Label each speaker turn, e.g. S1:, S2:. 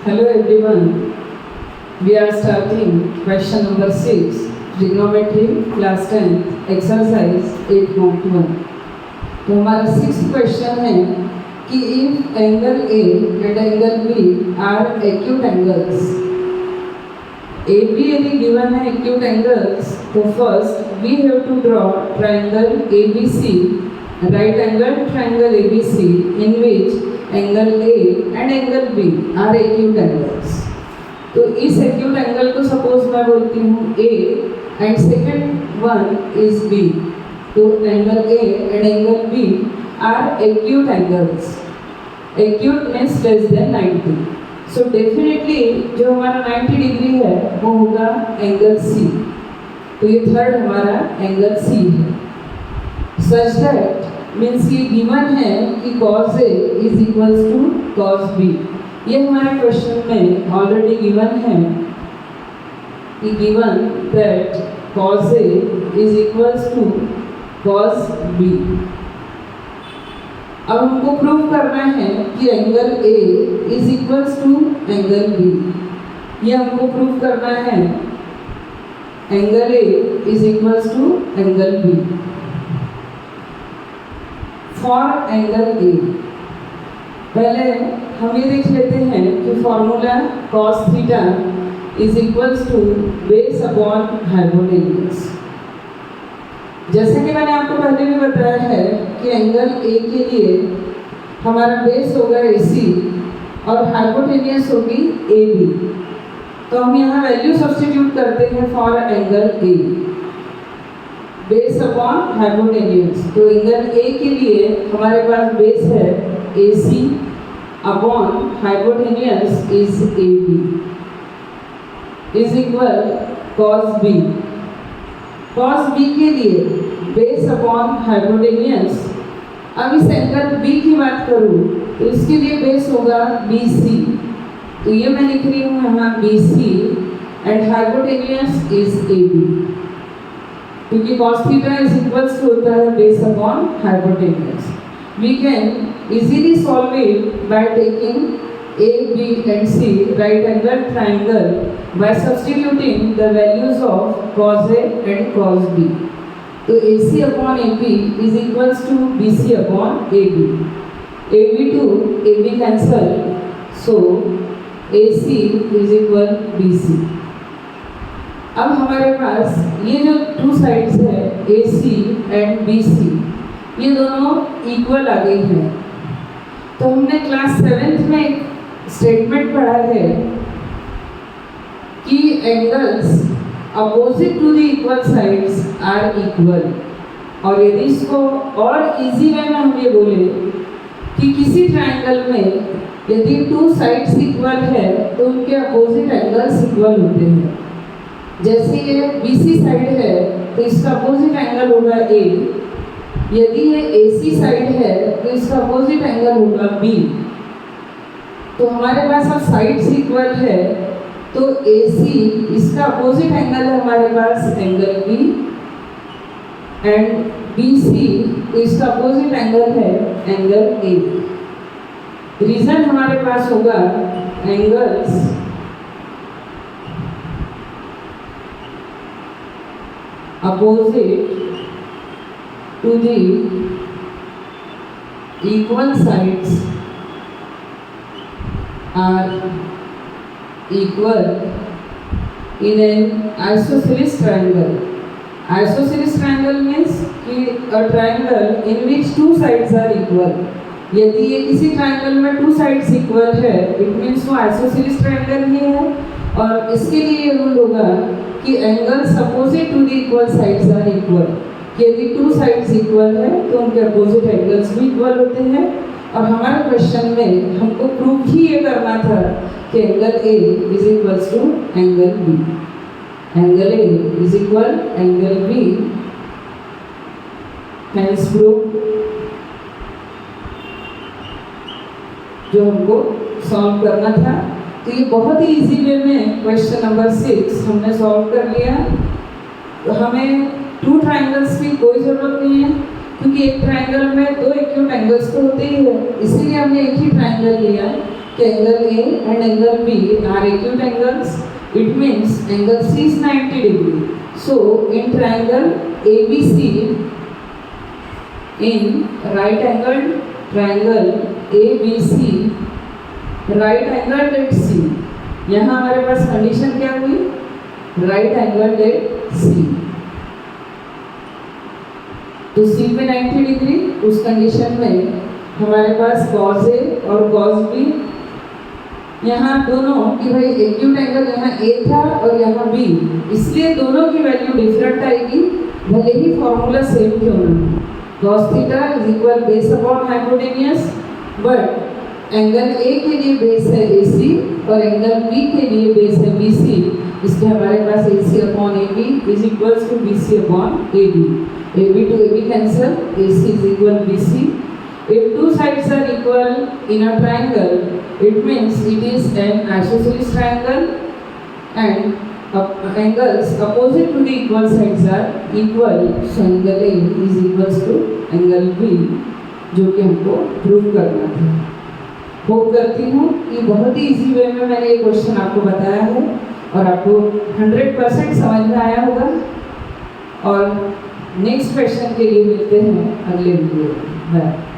S1: Hello everyone. We are starting question number 6, trigonometry class 10 exercise 8.1. तो हमारा 6th question है कि if angle A and angle B are acute angles, AB यदि given है acute angles, तो first we have to draw triangle ABC, right angle triangle ABC in which angle A and angle B are acute angles. तो इस acute angle को suppose मैं बोलती हूँ A and second one is B। तो angle A and angle B are acute angles. Acute means less than 90। So definitely जो हमारा 90 degree है वो होगा एंगल C। तो ये थर्ड हमारा एंगल C है। सच दैट मीन्स ये गिवन है कि cos A is equals to cos B। ये हमारे क्वेश्चन में ऑलरेडी गिवन है कि given that cos A is equals to cos B। अब हमको प्रूव करना है कि angle A is equals to angle B। ये हमको प्रूव करना है angle A is equals to angle B for angle A। पहले हम ये देख लेते हैं कि formula cos theta is equals to base upon hypotenuse. जैसे कि मैंने आपको पहले भी बताया है कि एंगल A के लिए हमारा बेस होगा AC और हाइपोटेन्यूज होगी AB। तो हम यहाँ वैल्यू सब्स्टिट्यूट करते हैं for angle A, base upon hypotenuse. तो एंगल A के लिए हमारे पास बेस है AC upon hypotenuse is AB is equal cos B। cos B के लिए बेस अपॉन हाइपोटेन्यूज। अब इस एंगल B की बात करूँ तो इसके लिए बेस होगा BC। तो ये मैं लिख रही हूँ यहाँ BC and hypotenuse is AB, क्योंकि cos theta is equals to होता है base upon hypotenuse. We can easily solve it by taking A, B and C right angle triangle by substituting the values of cos A and cos B. तो AC upon AB is equals to BC upon AB. AB to AB cancel, so AC is equal BC. अब हमारे पास ये जो two sides है AC and BC, ये दोनों equal आ गई हैं। तो हमने क्लास 7th में एक स्टेटमेंट पढ़ा है कि angles opposite to the equal sides are equal. और यदि इसको और इजी वे में हम ये बोले कि किसी ट्रायंगल में यदि टू साइड्स इक्वल है तो उनके अपोजिट एंगल्स इक्वल होते हैं। जैसे ये BC साइड है तो इसका अपोजिट एंगल होगा A। यदि ये AC साइड है तो इसका अपोजिट एंगल होगा B। तो हमारे पास अब साइड्स इक्वल है तो AC इसका अपोजिट एंगल है हमारे पास एंगल B एंड BC तो इसका अपोजिट एंगल है एंगल A। रीजन हमारे पास होगा angles opposite to the equal sides are equal in an isosceles triangle. Isosceles triangle means कि a triangle in which two sides are equal. यदि ये किसी triangle में टू साइड्स इक्वल है it means वो isosceles triangle ही है। और इसके लिए रूल होगा कि angles opposite to the equal sides are equal. यदि टू साइड्स इक्वल है तो उनके अपोजिट एंगल्स भी इक्वल होते हैं। और हमारे क्वेश्चन में हमको प्रूव ही ये करना था कि angle A is equals to angle B। Angle A is equal angle B, hence prove. जो हमको सॉल्व करना था तो ये बहुत ही इजी वे में क्वेश्चन नंबर 6 हमने सॉल्व कर लिया। तो हमें टू ट्रायंगल्स की कोई ज़रूरत नहीं है क्योंकि एक ट्रायंगल में दो एक्यूट एंगल्स तो होते ही है, इसीलिए हमने एक ही ट्रायंगल लिया। कि angle A and angle B are acute angles, it means angle C is 90 degree. So in triangle ABC, in right angled triangle ABC, right angled at C, यहाँ हमारे पास कंडीशन क्या हुई? right angled at C. तो C पे 90 degree, उस condition में हमारे पास cos A और cos B, यहाँ दोनों कि भाई एक्यूट एंगल यहाँ A था और यहाँ B, इसलिए दोनों की वैल्यू डिफरेंट आएगी, भले ही फॉर्मूला सेम क्यों ना हो। cos theta is equal base upon hypotenuse, but angle A के लिए बेस है AC और एंगल B के लिए बेस है BC, इसलिए हमारे पास AC upon AB is equals to BC upon AB। AB to AB cancel, AC is equal BC. If two sides are equal in a triangle, it means it is an isosceles triangle and angles opposite to the equal sides are equal. So angle A is equals to angle B, जो कि हमको prove करना था। Hope करती हूँ कि बहुत ही easy way में मैंने ये क्वेश्चन आपको बताया है और आपको 100% समझ में आया होगा। और नेक्स्ट क्वेश्चन के लिए मिलते हैं अगले वीडियो में। बाय।